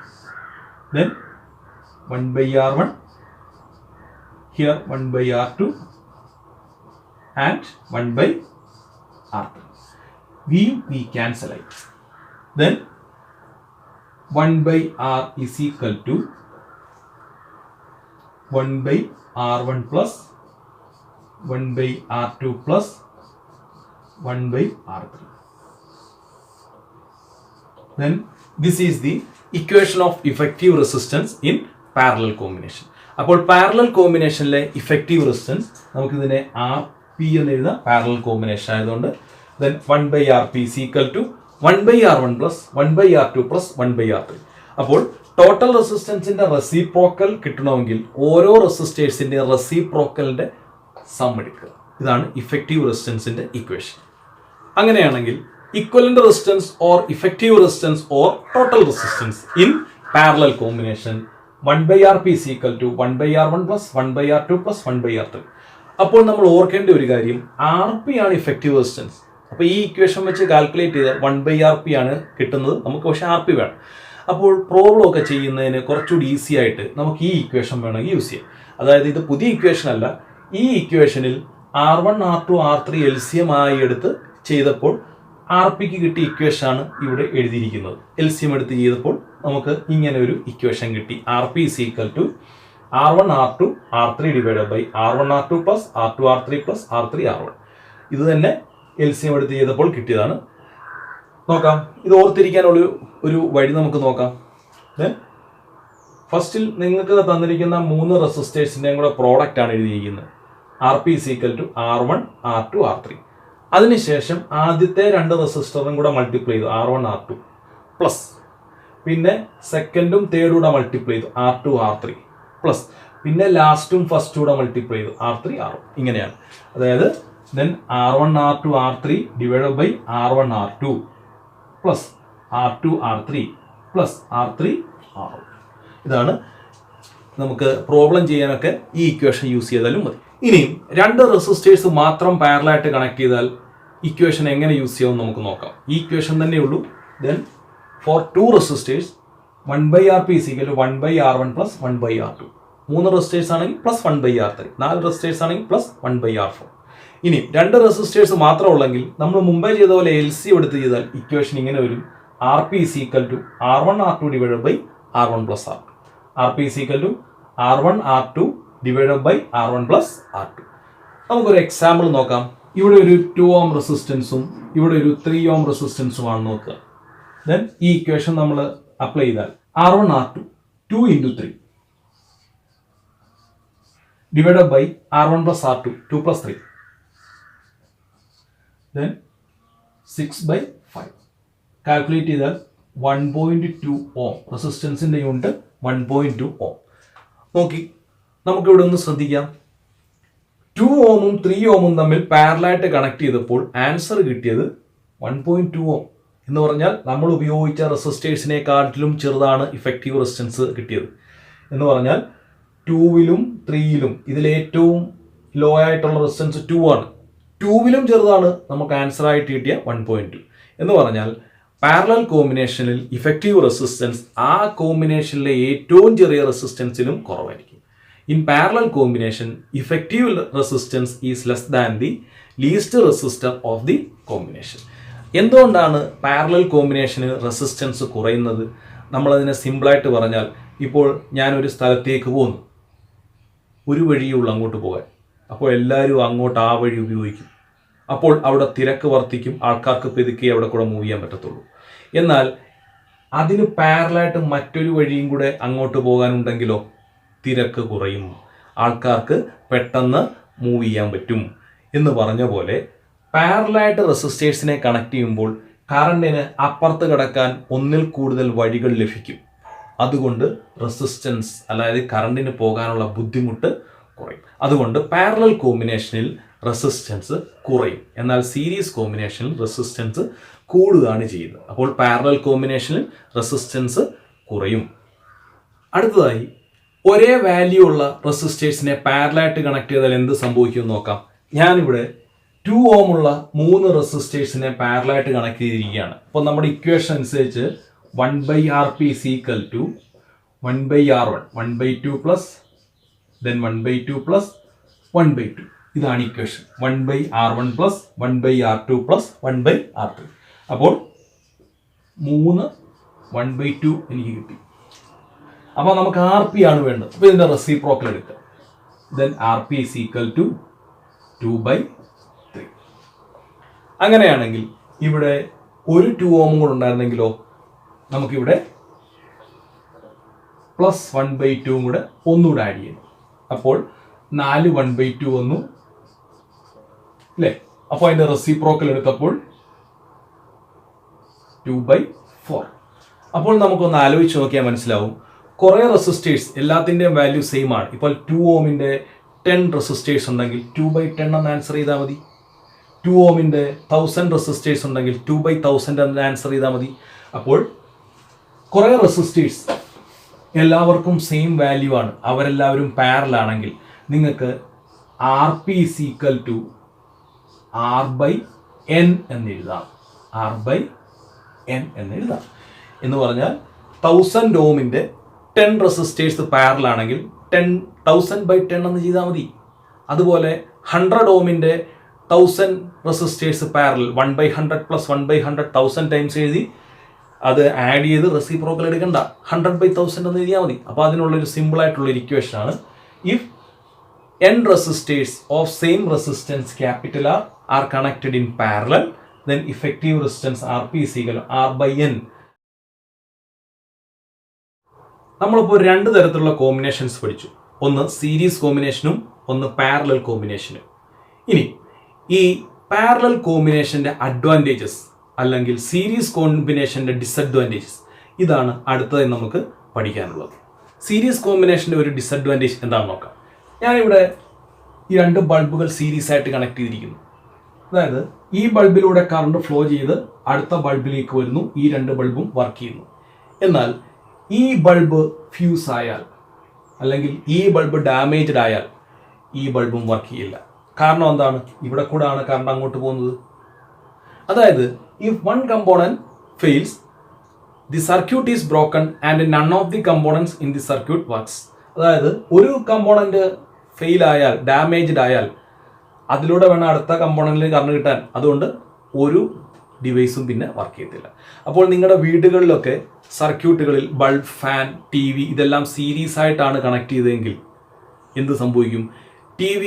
then 1 by R1, here 1 by R2 and 1 by R3. We cancel it. Then 1 by R is equal to 1 by R1 plus 1 by R2 plus 1 by R3. Then this is the equation of effective resistance in parallel combination. അപ്പോൾ parallel കോമ്പിനേഷനിലെ effective resistance നമുക്കിതിനെ RP എന്ന് എഴുതാം. Parallel combination ആയതുകൊണ്ട് then 1 by RP is equal to 1 by R1 plus 1 by R2 plus 1 by R3. അപ്പോൾ total റെസിസ്റ്റൻസിന്റെ reciprocal കിട്ടണമെങ്കിൽ ഓരോ റെസിസ്റ്റേഴ്സിന്റെ റെസിപ്രോക്കലിന്റെ some എടുക്കുക. ഇതാണ് ഇഫക്റ്റീവ് റെസിസ്റ്റൻസിന്റെ ഇക്വേഷൻ. അങ്ങനെയാണെങ്കിൽ equivalent resistance or effective resistance or total resistance in parallel combination 1 by Rp is equal to 1 by R1 plus 1 by R2 plus 1 by R3. അപ്പോൾ നമ്മൾ ഓർക്കേണ്ട ഒരു കാര്യം RP ആണ് ഇഫക്റ്റീവ് റെസിസ്റ്റൻസ്. അപ്പോൾ ഈ ഇക്വേഷൻ വെച്ച് കാൽക്കുലേറ്റ് ചെയ്താൽ 1 by RP ആണ് കിട്ടുന്നത്. നമുക്ക് പക്ഷേ RP വേണം. അപ്പോൾ പ്രോബ്ലം ഒക്കെ ചെയ്യുന്നതിന് കുറച്ചുകൂടി ഈസി ആയിട്ട് നമുക്ക് ഈ ഇക്വേഷൻ വേണമെങ്കിൽ യൂസ് ചെയ്യാം. അതായത് ഇത് പുതിയ ഇക്വേഷൻ അല്ല. ഈ ഇക്വേഷനിൽ R1 R2 R3 LCM ആയി എടുത്ത് ചെയ്തപ്പോൾ RPക്ക് കിട്ടിയ ഇക്വേഷൻ ആണ് ഇവിടെ എഴുതിയിരിക്കുന്നത്. LCM എടുത്ത് ചെയ്തപ്പോൾ നമുക്ക് ഇങ്ങനെ ഒരു ഇക്വേഷൻ കിട്ടി. RP is equal to R1 R2 R3 divided by R1 R2 plus R2 R3 plus R3 R1. ഇത് തന്നെ LCM എടുത്ത് ചെയ്തപ്പോൾ കിട്ടിയതാണ്. നോക്കാം, ഇത് ഓർത്തിരിക്കാനുള്ള ഒരു വഴി നമുക്ക് നോക്കാം. ഫസ്റ്റിൽ നിങ്ങൾക്ക് തന്നിരിക്കുന്ന 3 റെസിസ്റ്റേഴ്സിൻ്റെയും കൂടെ പ്രോഡക്റ്റ് ആണ് എഴുതിയിരിക്കുന്നത്. RP is equal to R1 R2 R3. അതിനുശേഷം ആദ്യത്തെ 2 റെസിസ്റ്ററും കൂടെ മൾട്ടിപ്ലൈ ചെയ്തു R1 R2 പ്ലസ് പിന്നെ സെക്കൻഡും തേർഡും കൂടെ മൾട്ടിപ്ലൈ ചെയ്തു R2 R3 പ്ലസ് പിന്നെ ലാസ്റ്റും ഫസ്റ്റും കൂടെ മൾട്ടിപ്ലൈ ചെയ്തു R3 R1. ഇങ്ങനെയാണ്. അതായത് then R1 R2 R3 divided by R1 R2 plus R2 R3 plus R3 R1. ഇതാണ് നമുക്ക് പ്രോബ്ലം ചെയ്യാനൊക്കെ ഈ ഇക്വേഷൻ യൂസ് ചെയ്താലും മതി. ഇനിയും 2 റെസിസ്റ്റേഴ്സ് മാത്രം പാരലായിട്ട് കണക്ട് ചെയ്താൽ ഇക്വേഷൻ എങ്ങനെ യൂസ് ചെയ്യാമെന്ന് നമുക്ക് നോക്കാം. ഈ ഇക്വേഷൻ തന്നെയുള്ളൂ. Then for 2 resistors 1 by Rp is equal to 1 by R1 plus 1 by R2. 3 resistors ആണെങ്കിൽ പ്ലസ് 1 by R3. 4 റെസിസ്റ്റേഴ്സ് ആണെങ്കിൽ പ്ലസ് 1 by R4. ഇനി 2 റെസിസ്റ്റേഴ്സ് മാത്രം ഉള്ളെങ്കിൽ നമ്മൾ മുമ്പേ ചെയ്ത പോലെ LCM എടുത്ത് ചെയ്താൽ ഇക്വേഷൻ ഇങ്ങനെ വരും. RP is equal to R1 R2 divided by R1 plus R2. RP is equal to R1 R2 divided by R1 plus R2. നമുക്കൊരു എക്സാമ്പിൾ നോക്കാം. ഇവിടെ ഒരു 2 ohm റെസിസ്റ്റൻസും ഇവിടെ ഒരു 3 ohm റെസിസ്റ്റൻസും ആണ് നോക്കുക. ദെൻ ഈ ഇക്വേഷൻ നമ്മൾ അപ്ലൈ ചെയ്താൽ R1 R2 2 into 3 divided by R1 plus R2 2 plus 3 then 6 by 5 calculate ചെയ്താൽ 1.2 ohm റെസിസ്റ്റൻസിന്റെ യൂണിറ്റ് 1.2 ohm. നോക്കി നമുക്കിവിടെ ഒന്ന് ശ്രദ്ധിക്കാം. 2 ohmഉം 3 ohmഉം തമ്മിൽ പാരലായിട്ട് കണക്ട് ചെയ്തപ്പോൾ ആൻസർ കിട്ടിയത് 1.2 ohm എന്ന് പറഞ്ഞാൽ നമ്മൾ ഉപയോഗിച്ച റെസിസ്റ്റേഴ്സിനെക്കാട്ടിലും ചെറുതാണ് ഇഫക്റ്റീവ് റെസിസ്റ്റൻസ് കിട്ടിയത്. എന്ന് പറഞ്ഞാൽ 2ലും 3ലും ഇതിലേറ്റവും ലോ ആയിട്ടുള്ള റെസിസ്റ്റൻസ് 2 ആണ്. 2ലും ചെറുതാണ് നമുക്ക് ആൻസർ ആയിട്ട് കിട്ടിയ 1.2. എന്ന് പറഞ്ഞാൽ പാരലൽ കോമ്പിനേഷനിൽ ഇഫക്റ്റീവ് റെസിസ്റ്റൻസ് ആ കോമ്പിനേഷനിലെ ഏറ്റവും ചെറിയ റെസിസ്റ്റൻസിലും കുറവായിരിക്കും. In parallel combination effective resistance is less than the least resistor of the combination. എന്തുകൊണ്ടാണ് പാരലൽ കോമ്പിനേഷന് റെസിസ്റ്റൻസ് കുറയുന്നത്? നമ്മളതിനെ സിമ്പിളായിട്ട് പറഞ്ഞാൽ, ഇപ്പോൾ ഞാനൊരു സ്ഥലത്തേക്ക് പോകുന്നു, ഒരു വഴിയുള്ളൂ അങ്ങോട്ട് പോകാൻ. അപ്പോൾ എല്ലാവരും അങ്ങോട്ട് ആ വഴി ഉപയോഗിക്കും. അപ്പോൾ അവിടെ തിരക്ക് വർദ്ധിക്കും, ആൾക്കാർക്ക് പെതുക്കി അവിടെ കൂടെ മൂവ് ചെയ്യാൻ പറ്റത്തുള്ളൂ. എന്നാൽ അതിന് പാരലായിട്ട് മറ്റൊരു വഴിയും കൂടെ അങ്ങോട്ട് പോകാനുണ്ടെങ്കിലോ തിരക്ക് കുറയും, ആൾക്കാർക്ക് പെട്ടെന്ന് മൂവ് ചെയ്യാൻ പറ്റും. എന്ന് പറഞ്ഞ പോലെ പാരലായിട്ട് റെസിസ്റ്റേഴ്സിനെ കണക്ട് ചെയ്യുമ്പോൾ കറണ്ടിന് അപ്പുറത്ത് കിടക്കാൻ ഒന്നിൽ കൂടുതൽ വഴികൾ ലഭിക്കും. അതുകൊണ്ട് റെസിസ്റ്റൻസ്, അതായത് കറണ്ടിന് പോകാനുള്ള ബുദ്ധിമുട്ട് കുറയും. അതുകൊണ്ട് പാരലൽ കോമ്പിനേഷനിൽ റെസിസ്റ്റൻസ് കുറയും, എന്നാൽ സീരീസ് കോമ്പിനേഷനിൽ റെസിസ്റ്റൻസ് കൂടുകയാണ് ചെയ്യുന്നത്. അപ്പോൾ പാരലൽ കോമ്പിനേഷനിൽ റെസിസ്റ്റൻസ് കുറയും. അടുത്തതായി, ഒരേ വാല്യൂ ഉള്ള റെസിസ്റ്റേഴ്സിനെ പാരലായിട്ട് കണക്ട് ചെയ്താൽ എന്ത് സംഭവിക്കുമെന്ന് നോക്കാം. ഞാനിവിടെ 2 ohm ഉള്ള 3 റെസിസ്റ്റേഴ്സിനെ പാരലായിട്ട് കണക്ട് ചെയ്തിരിക്കുകയാണ്. അപ്പോൾ നമ്മുടെ ഇക്വേഷൻ അനുസരിച്ച് 1 by Rp is equal to 1 by R1 1/2 plus then 1/2 plus 1/2. ഇതാണ് equation. 1 by R1 plus 1 by R2 plus 1 by R3. അപ്പോൾ 3 1/2 എനിക്ക് കിട്ടി. അപ്പോൾ നമുക്ക് RP ആണ് വേണ്ടത്. അപ്പോൾ ഇതിൻ്റെ റെസിപ്രോക്കൽ എടുക്കുക. then RP is equal to 2/3. അങ്ങനെയാണെങ്കിൽ ഇവിടെ ഒരു 2 ohm കൂടെ ഉണ്ടായിരുന്നെങ്കിലോ നമുക്കിവിടെ പ്ലസ് 1/2 കൂടെ ഒന്നുകൂടെ ആഡ് ചെയ്യണം. അപ്പോൾ 4 1/2 വന്നു അല്ലേ? അപ്പോൾ അതിൻ്റെ റെസിപ്രോക്കൽ എടുത്തപ്പോൾ 2/4. അപ്പോൾ നമുക്കൊന്ന് ആലോചിച്ച് നോക്കിയാൽ മനസ്സിലാവും, കുറേ റെസിസ്റ്റേഴ്സ് എല്ലാത്തിൻ്റെയും വാല്യൂ സെയിം ആണ്. ഇപ്പോൾ 2 ohmന്റെ 10 റെസിസ്റ്റേഴ്സ് ഉണ്ടെങ്കിൽ 2/10 എന്ന് ആൻസർ ചെയ്താൽ മതി. 2 ഓമിൻ്റെ 1000 റെസിസ്റ്റേഴ്സ് ഉണ്ടെങ്കിൽ 2/1000 എന്ന് ആൻസർ ചെയ്താൽ മതി. അപ്പോൾ കുറേ റെസിസ്റ്റേഴ്സ് എല്ലാവർക്കും സെയിം വാല്യൂ ആണ്, അവരെല്ലാവരും പാരലാണെങ്കിൽ നിങ്ങൾക്ക് RP is equal to R/N എന്ന് എഴുതാം. R/N എന്ന് എഴുതാം എന്ന് പറഞ്ഞാൽ 1000 ഓമിൻ്റെ 10 റെസിസ്റ്റേഴ്സ് പാരലാണെങ്കിൽ 1000/10 എന്ന് ചെയ്താൽ മതി. അതുപോലെ 100 ഓമിൻ്റെ 1000 റെസിസ്റ്റേഴ്സ് പാരൽ 1/100 + 1/100 1000 ടൈംസ് എഴുതി അത് ആഡ് ചെയ്ത് റെസിപ്രോക്കൽ എടുക്കണ്ട, 100/1000 എന്ന് എഴുതിയാൽ മതി. അപ്പോൾ അതിനുള്ളൊരു സിമ്പിളായിട്ടുള്ളൊരു ഇക്വേഷൻ ആണ് if n resistors of same resistance capital R are connected in parallel, then effective resistance RP is equal to R/N. നമ്മളിപ്പോൾ 2 തരത്തിലുള്ള കോമ്പിനേഷൻസ് പഠിച്ചു, ഒന്ന് സീരീസ് കോമ്പിനേഷനും ഒന്ന് പാരലൽ കോമ്പിനേഷനും. ഇനി ഈ പാരലൽ കോമ്പിനേഷൻ്റെ അഡ്വാൻറ്റേജസ് അല്ലെങ്കിൽ സീരീസ് കോമ്പിനേഷൻ്റെ ഡിസഡ്വാൻറ്റേജസ്, ഇതാണ് അടുത്തതായി നമുക്ക് പഠിക്കാനുള്ളത്. സീരീസ് കോമ്പിനേഷൻ്റെ ഒരു ഡിസഡ്വാൻറ്റേജ് എന്താണെന്ന് നോക്കാം. ഞാനിവിടെ ഈ 2 ബൾബുകൾ സീരീസ് ആയിട്ട് കണക്ട് ചെയ്തിരിക്കുന്നു. അതായത് ഈ ബൾബിലൂടെ കറണ്ട് ഫ്ലോ ചെയ്ത് അടുത്ത ബൾബിലേക്ക് വരുന്നു, ഈ 2 ബൾബും വർക്ക് ചെയ്യുന്നു. എന്നാൽ ഈ ബൾബ് ഫ്യൂസ് ആയാൽ അല്ലെങ്കിൽ ഈ ബൾബ് ഡാമേജ്ഡ് ആയാൽ ഈ ബൾബും വർക്ക് ചെയ്യില്ല. കാരണം എന്താണ്? ഇവിടെ കൂടാണ് കറണ്ട് അങ്ങോട്ട് പോകുന്നത്. അതായത് if one component fails, the circuit is broken and none of the components in the circuit works. അതായത് ഒരു കമ്പോണൻറ്റ് ഫെയിൽ ആയാൽ, ഡാമേജ്ഡ് ആയാൽ അതിലൂടെ വേണം അടുത്ത കമ്പോണൻറ്റിൽ കറണ്ട് കിട്ടാൻ. അതുകൊണ്ട് ഒരു ഡിവൈസും പിന്നെ വർക്ക് ചെയ്യത്തില്ല. അപ്പോൾ നിങ്ങളുടെ വീടുകളിലൊക്കെ സർക്യൂട്ടുകളിൽ ബൾബ്, ഫാൻ, TV ഇതെല്ലാം സീരീസ് ആയിട്ടാണ് കണക്ട് ചെയ്തതെങ്കിൽ എന്ത് സംഭവിക്കും? TV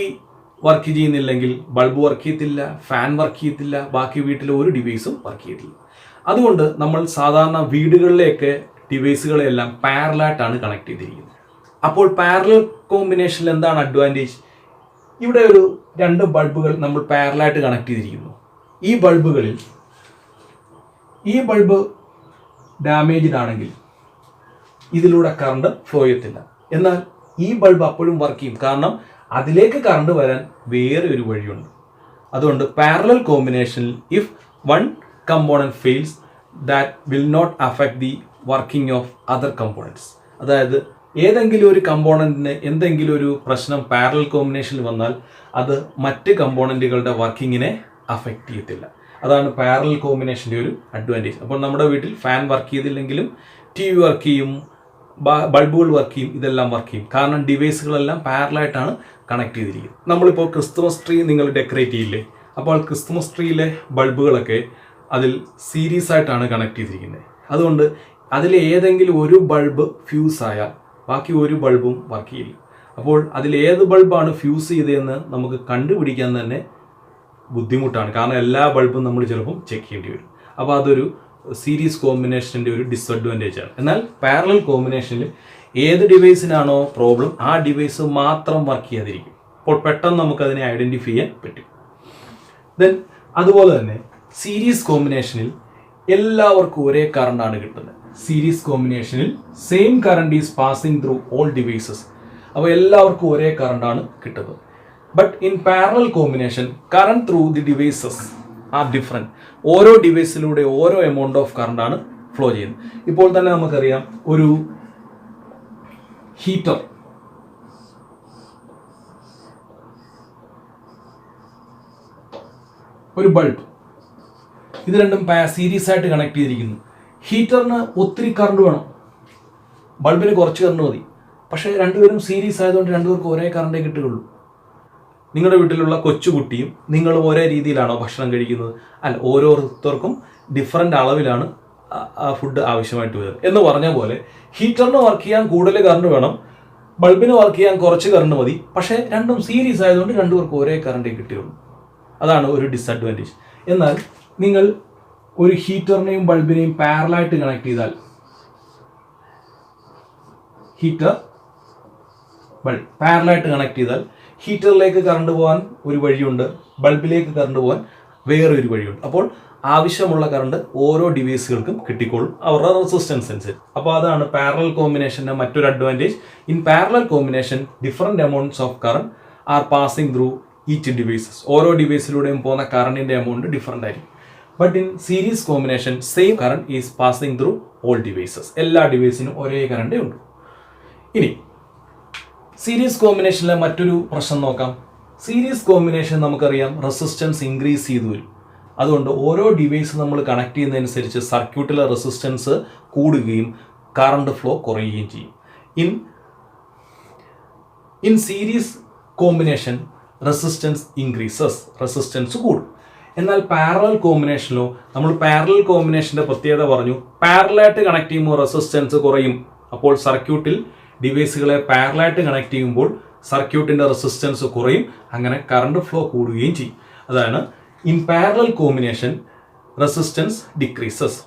വർക്ക് ചെയ്യുന്നില്ലെങ്കിൽ ബൾബ് വർക്ക് ചെയ്യത്തില്ല, ഫാൻ വർക്ക് ചെയ്യത്തില്ല, ബാക്കി വീട്ടിലെ ഒരു ഡിവൈസും വർക്ക് ചെയ്യത്തില്ല. അതുകൊണ്ട് നമ്മൾ സാധാരണ വീടുകളിലെയൊക്കെ ഡിവൈസുകളെല്ലാം പാരലായിട്ടാണ് കണക്ട് ചെയ്തിരിക്കുന്നത്. അപ്പോൾ പാരലൽ കോമ്പിനേഷനിൽ എന്താണ് അഡ്വാൻറ്റേജ്? ഇവിടെ ഒരു 2 ബൾബുകൾ നമ്മൾ പാരലായിട്ട് കണക്ട് ചെയ്തിരിക്കുന്നു. ഈ ബൾബുകളിൽ ഈ ബൾബ് ഡാമേജ്ഡ് ആണെങ്കിൽ ഇതിലൂടെ കറണ്ട് ഫ്ലോ ചെയ്യത്തില്ല. എന്നാൽ ഈ ബൾബ് അപ്പോഴും വർക്ക് ചെയ്യും, കാരണം അതിലേക്ക് കറണ്ട് വരാൻ വേറെ ഒരു വഴിയുണ്ട്. അതുകൊണ്ട് പാരലൽ കോമ്പിനേഷനിൽ if one component fails that will not affect the working of other components. അതായത് ഏതെങ്കിലും ഒരു കമ്പോണൻറ്റിന് എന്തെങ്കിലും ഒരു പ്രശ്നം പാരലൽ കോമ്പിനേഷനിൽ വന്നാൽ അത് മറ്റ് കമ്പോണൻറ്റുകളുടെ വർക്കിങ്ങിനെ അഫക്റ്റ് ചെയ്യത്തില്ല. അതാണ് പാരലൽ കോമ്പിനേഷൻ്റെ ഒരു അഡ്വാൻറ്റേജ്. അപ്പോൾ നമ്മുടെ വീട്ടിൽ ഫാൻ വർക്ക് ചെയ്തില്ലെങ്കിലും TV വർക്ക് ചെയ്യും, ബൾബുകൾ വർക്ക് ചെയ്യും, ഇതെല്ലാം വർക്ക് ചെയ്യും. കാരണം ഡിവൈസുകളെല്ലാം പാരലായിട്ടാണ് കണക്ട് ചെയ്തിരിക്കുന്നത്. നമ്മളിപ്പോൾ ക്രിസ്തുമസ് ട്രീ നിങ്ങൾ ഡെക്കറേറ്റ് ചെയ്യില്ലേ, അപ്പോൾ ക്രിസ്തുമസ് ട്രീയിലെ ബൾബുകളൊക്കെ അതിൽ സീരീസ് ആയിട്ടാണ് കണക്ട് ചെയ്തിരിക്കുന്നത്. അതുകൊണ്ട് അതിൽ ഏതെങ്കിലും ഒരു ബൾബ് ഫ്യൂസ് ആയാൽ ബാക്കി ഒരു ബൾബും വർക്ക് ചെയ്യില്ല. അപ്പോൾ അതിൽ ഏത് ബൾബാണ് ഫ്യൂസ് ചെയ്തതെന്ന് നമുക്ക് കണ്ടുപിടിക്കാൻ തന്നെ ബുദ്ധിമുട്ടാണ്, കാരണം എല്ലാ ബൾബും നമ്മൾ ചിലപ്പം ചെക്ക് ചെയ്യേണ്ടി വരും. അപ്പോൾ അതൊരു സീരീസ് കോമ്പിനേഷൻ്റെ ഒരു ഡിസഡ്വാൻറ്റേജ് ആണ്. എന്നാൽ പാരലൽ കോമ്പിനേഷനിൽ ഏത് ഡിവൈസിനാണോ പ്രോബ്ലം ആ ഡിവൈസ് മാത്രം വർക്ക് ചെയ്യാതിരിക്കും. അപ്പോൾ പെട്ടെന്ന് നമുക്കതിനെ ഐഡൻറ്റിഫൈ ചെയ്യാൻ പറ്റും. ദെൻ അതുപോലെ തന്നെ സീരീസ് കോമ്പിനേഷനിൽ എല്ലാവർക്കും ഒരേ കറണ്ടാണ് കിട്ടുന്നത്. സീരീസ് കോമ്പിനേഷനിൽ same current is passing through all devices. അപ്പോൾ എല്ലാവർക്കും ഒരേ കറണ്ടാണ് കിട്ടുന്നത്. But in parallel combination current through the devices are different. ഓരോ ഡിവൈസിലൂടെ ഓരോ എമൗണ്ട് ഓഫ് കറണ്ടാണ് ഫ്ലോ ചെയ്യുന്നത്. ഇപ്പോൾ തന്നെ നമുക്കറിയാം ഒരു ഹീറ്റർ, ഒരു ബൾബ്, ഇത് രണ്ടും സീരീസ് ആയിട്ട് കണക്ട് ചെയ്തിരിക്കുന്നു. ഹീറ്ററിന് ഒത്തിരി കറണ്ട് വേണം, ബൾബിന് കുറച്ച് കറണ്ട് മതി. പക്ഷേ രണ്ടുപേരും സീരീസ് ആയതുകൊണ്ട് രണ്ടുപേർക്കും ഒരേ കറണ്ടേ കിട്ടുകയുള്ളൂ. നിങ്ങളുടെ വീട്ടിലുള്ള കൊച്ചുകുട്ടിയും നിങ്ങളും ഒരേ രീതിയിലാണോ ഭക്ഷണം കഴിക്കുന്നത്? അല്ല, ഓരോരുത്തർക്കും ഡിഫറെൻ്റ് അളവിലാണ് ഫുഡ് ആവശ്യമായിട്ട് വരുന്നത്. എന്ന് പറഞ്ഞ പോലെ ഹീറ്ററിന് വർക്ക് ചെയ്യാൻ കൂടുതൽ കറണ്ട് വേണം, ബൾബിന് വർക്ക് ചെയ്യാൻ കുറച്ച് കറണ്ട് മതി. പക്ഷേ രണ്ടും സീരീസ് ആയതുകൊണ്ട് രണ്ടുപേർക്കും ഒരേ കറണ്ടേ കിട്ടുകയുള്ളൂ. അതാണ് ഒരു ഡിസഡ്വാൻറ്റേജ്. എന്നാൽ നിങ്ങൾ ഒരു ഹീറ്ററിനെയും ബൾബിനെയും പാരലായിട്ട് കണക്ട് ചെയ്താൽ, ഹീറ്റർ ബൾബ് പാരലായിട്ട് കണക്ട് ചെയ്താൽ ഹീറ്ററിലേക്ക് കറണ്ട് പോകാൻ ഒരു വഴിയുണ്ട്, ബൾബിലേക്ക് കറണ്ട് പോകാൻ വേറൊരു വഴിയുണ്ട്. അപ്പോൾ ആവശ്യമുള്ള കറണ്ട് ഓരോ ഡിവൈസുകൾക്കും കിട്ടിക്കോളും അവരുടെ റെസിസ്റ്റൻസ് അനുസരിച്ച്. അപ്പോൾ അതാണ് പാരലൽ കോമ്പിനേഷൻ്റെ മറ്റൊരു advantage. In parallel combination different amounts of current are passing through each devices. ഓരോ ഡിവൈസിലൂടെയും പോകുന്ന കറണ്ടിൻ്റെ എമൗണ്ട് ഡിഫറൻ്റ് ആയിരിക്കും. But in series combination same current is passing through all devices. എല്ലാ ഡിവൈസിനും ഒരേ കറണ്ടേ ഉള്ളൂ. ഇനി സീരീസ് കോമ്പിനേഷനിലെ മറ്റൊരു പ്രശ്നം നോക്കാം. സീരീസ് കോമ്പിനേഷൻ നമുക്കറിയാം റെസിസ്റ്റൻസ് ഇൻക്രീസ് ചെയ്തു വരും. അതുകൊണ്ട് ഓരോ ഡിവൈസ് നമ്മൾ കണക്ട് ചെയ്യുന്നതനുസരിച്ച് സർക്യൂട്ടിലെ റെസിസ്റ്റൻസ് കൂടുകയും കറണ്ട് ഫ്ലോ കുറയുകയും ചെയ്യും. In series combination resistance increases, resistance കൂടും. എന്നാൽ പാരലൽ കോമ്പിനേഷനിലോ, നമ്മൾ പാരലൽ കോമ്പിനേഷൻ്റെ പ്രത്യേകത പറഞ്ഞു, പാരലായിട്ട് കണക്ട് ചെയ്യുമ്പോൾ റെസിസ്റ്റൻസ് കുറയും. അപ്പോൾ സർക്യൂട്ടിൽ ഡിവൈസുകളെ പാരലായിട്ട് കണക്ട് ചെയ്യുമ്പോൾ സർക്യൂട്ടിൻ്റെ റെസിസ്റ്റൻസ് കുറയും, അങ്ങനെ കറണ്ട് ഫ്ലോ കൂടുകയും ചെയ്യും. അതാണ് in parallel combination resistance decreases.